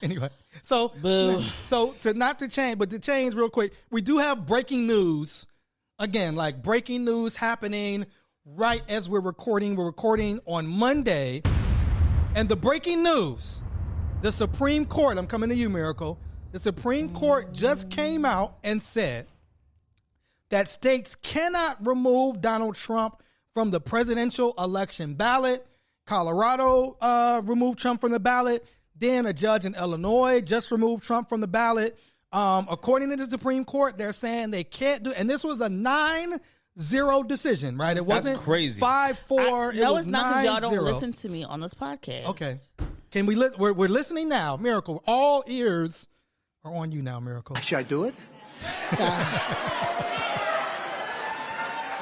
Anyway, so to not to change, but to change real quick, we do have breaking news. Again, like breaking news happening right as we're recording. We're recording on Monday. And the breaking news, the Supreme Court, I'm coming to you, Miracle. The Supreme Court just came out and said that states cannot remove Donald Trump from the presidential election ballot. Colorado removed Trump from the ballot. Then a judge in Illinois just removed Trump from the ballot. According to the Supreme Court, they're saying they can't do, and this was a 9-0 decision, right? It wasn't crazy. 5-4. No, it's not, because y'all 9-0. don't listen to me on this podcast. Okay. Can we we're listening now, Miracle. All ears are on you now, Miracle. Should I do it?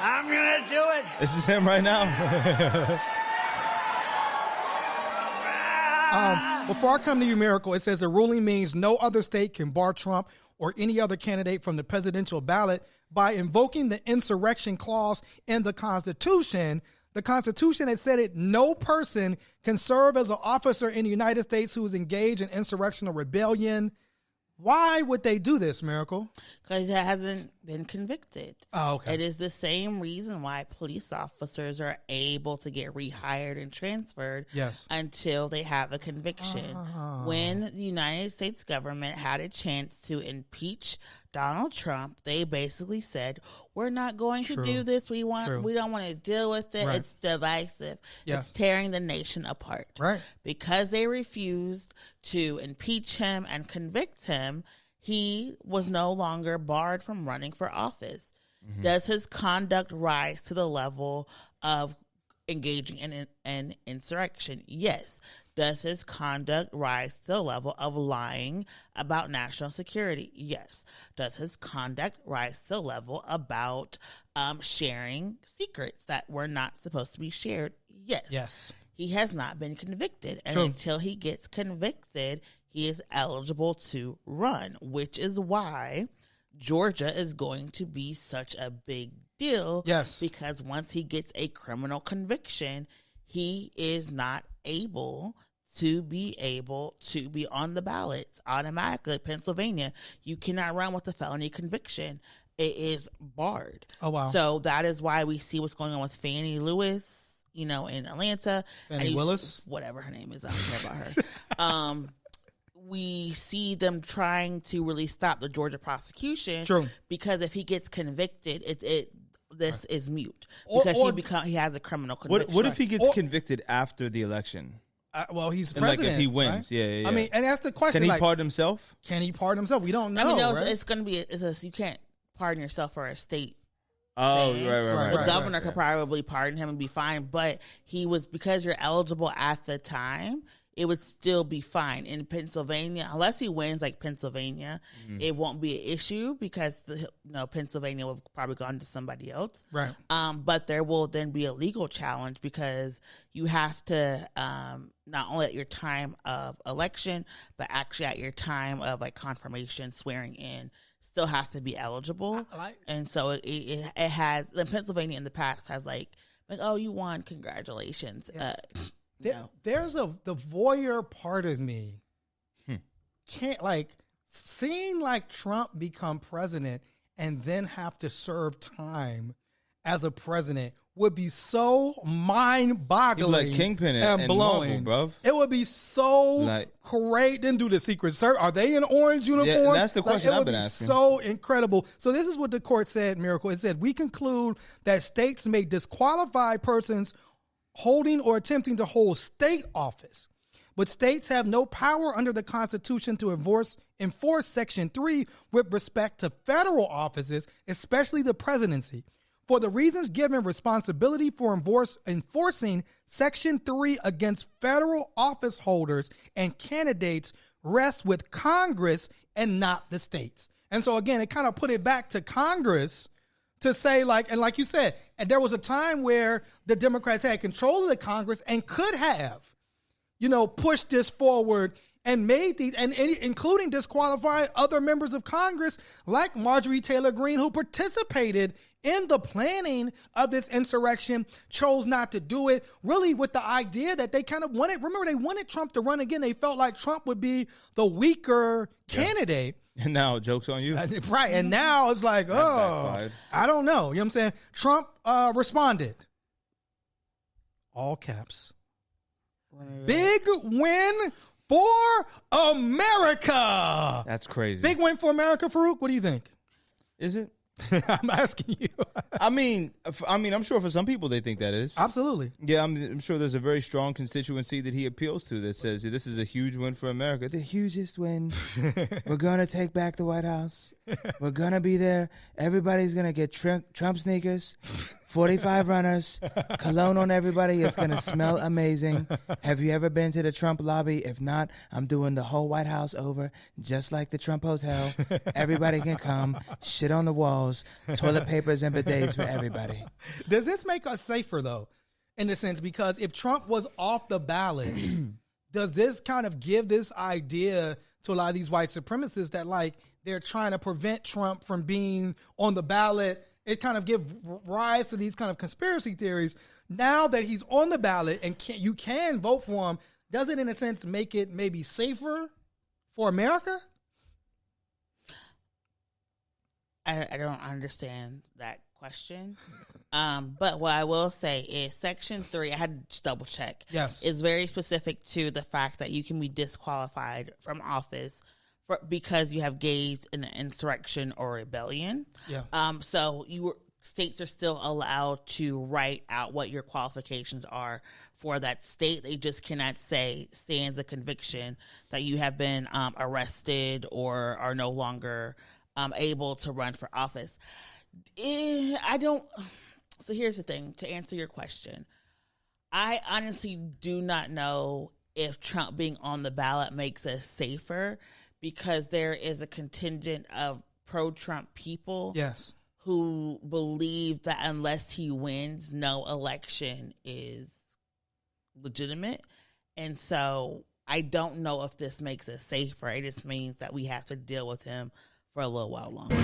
I'm gonna do it. This is him right now. Before I come to you, Miracle, it says the ruling means no other state can bar Trump or any other candidate from the presidential ballot by invoking the insurrection clause in the Constitution. The Constitution has said it, no person can serve as an officer in the United States who is engaged in insurrection or rebellion. Why would they do this, Miracle? Because it hasn't been convicted. Oh, okay. It is the same reason why police officers are able to get rehired and transferred until they have a conviction. When the United States government had a chance to impeach Donald Trump, they basically said, we're not going to do this. We don't want to deal with it. Right. It's divisive. Yes. It's tearing the nation apart. Right. Because they refused to impeach him and convict him, he was no longer barred from running for office. Mm-hmm. Does his conduct rise to the level of engaging in an insurrection? Yes. Does his conduct rise to the level of lying about national security? Yes. Does his conduct rise to the level about sharing secrets that were not supposed to be shared? Yes. Yes. He has not been convicted. And True. until he gets convicted, he is eligible to run, which is why Georgia is going to be such a big deal. Yes. Because once he gets a criminal conviction, he is not able to be on the ballots automatically. Pennsylvania, you cannot run with a felony conviction. It is barred. Oh, wow. So that is why we see what's going on with Fannie Lewis, in Atlanta. Fannie Willis? Whatever her name is. I don't care about her. We see them trying to really stop the Georgia prosecution. True. Because if he gets convicted, this is mute because he has a criminal conviction. What if he gets convicted after the election? Well, he's and president. Like if he wins, right? yeah. I mean, and that's the question. Can he pardon himself? Can he pardon himself? We don't know. Right? It's going to be. You can't pardon yourself for a state. Oh, thing. right. The governor could probably pardon him and be fine, but because you're eligible at the time, it would still be fine. In Pennsylvania, unless he wins like Pennsylvania, it won't be an issue because Pennsylvania will probably go on to somebody else. Right. But there will then be a legal challenge because you have to not only at your time of election, but actually at your time of like confirmation, swearing in, still has to be eligible. And so it has, Pennsylvania in the past has like, oh, you won, congratulations. Yes. There's the voyeur part of me can't seeing Trump become president and then have to serve time as a president would be so mind-boggling, like Kingpin and blowing, Marvel, bruv. It would be so great. Then do the Secret Service. Are they in orange uniform? Yeah, that's the question I've been asking. So incredible. So this is what the court said, Miracle. It said, we conclude that states may disqualify persons holding or attempting to hold state office, but states have no power under the Constitution to enforce Section 3 with respect to federal offices, especially the presidency. For the reasons given, responsibility for enforcing Section 3 against federal office holders and candidates rests with Congress and not the states. And so again, it kind of put it back to Congress to say, like you said, and there was a time where the Democrats had control of the Congress and could have, pushed this forward and made these, and including disqualifying other members of Congress like Marjorie Taylor Greene, who participated in the planning of this insurrection, chose not to do it, really with the idea that they kind of wanted, remember, they wanted Trump to run again. They felt like Trump would be the weaker candidate. And now, joke's on you. Right. And now it's like, backfired. I don't know. You know what I'm saying? Trump responded. All caps. Big win for America. That's crazy. Big win for America, Farouk. What do you think? Is it? I'm asking you. I mean, I'm sure for some people they think that is. Absolutely. Yeah, I'm sure there's a very strong constituency that he appeals to that says this is a huge win for America. The hugest win. We're going to take back the White House. We're going to be there. Everybody's going to get Trump sneakers, 45 runners, cologne on everybody. It's going to smell amazing. Have you ever been to the Trump lobby? If not, I'm doing the whole White House over, just like the Trump Hotel. Everybody can come, shit on the walls, toilet papers and bidets for everybody. Does this make us safer, though, in a sense? Because if Trump was off the ballot, does this kind of give this idea to a lot of these white supremacists that, like, they're trying to prevent Trump from being on the ballot? It kind of give rise to these kind of conspiracy theories. Now that he's on the ballot and you can vote for him, does it, in a sense, make it maybe safer for America? I don't understand that question. But what I will say is Section 3, I had to double check. Yes. Is very specific to the fact that you can be disqualified from office because you have engaged in an insurrection or rebellion. Yeah. So states are still allowed to write out what your qualifications are for that state. They just cannot say stands a conviction that you have been arrested or are no longer able to run for office. So here's the thing, to answer your question. I honestly do not know if Trump being on the ballot makes us safer, because there is a contingent of pro-Trump people who believe that unless he wins, no election is legitimate. And so I don't know if this makes us safer. It just means that we have to deal with him for a little while longer.